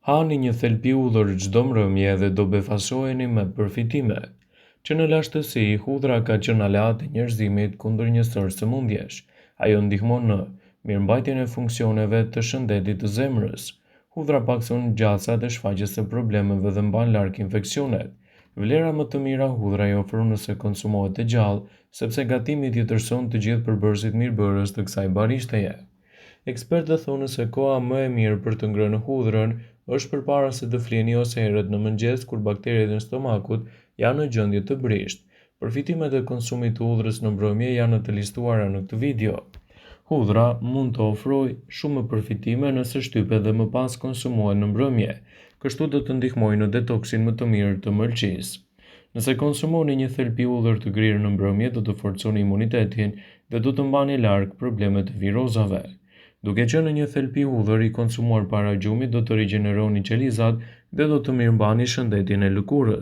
Hani një thelbi hudhër çdo mbrëmje dhe do befasoheni me përfitime. Që në lashtësi, hudhra ka qenë aleat e njerëzimit kundër një sër sëmundjesh. Ajo ndihmon në mirëmbajtjen e funksioneve të shëndetit të zemrës. Hudhra pakson gjatësat e shfaqjes së problemeve dhe mban larg infeksionet. Vlera më të mira hudhra i ofron nëse konsumohet e gjallë, sepse gatimi tjetërson të gjithë përbërësit mirëbërës të kësaj barishtaje. Ekspertët thonë se koha më e mirë për të ngrënë hudhrën është përpara se të flini ose herët në mëngjes kur bakteret në stomakut janë në gjendje të brisht. Përfitimet e konsumit të hudhrës në mbrëmje janë të listuara në këtë video. Hudhra mund të ofrojë shumë përfitime nëse shtypet dhe më pas konsumohet në mbrëmje, kështu do të ndihmojë në detoksin më të mirë të mëlçisë. Nëse konsumoni një thelbi hudhër të grirë në mbrëmje, do të forconi imunitetin dhe do të mbani larg problemet e virozave. Duke qenë një thelbi hudhër i konsumuar para gjumit, do të rigjeneroni qelizat dhe do të mirëmbani shëndetin e lëkurës.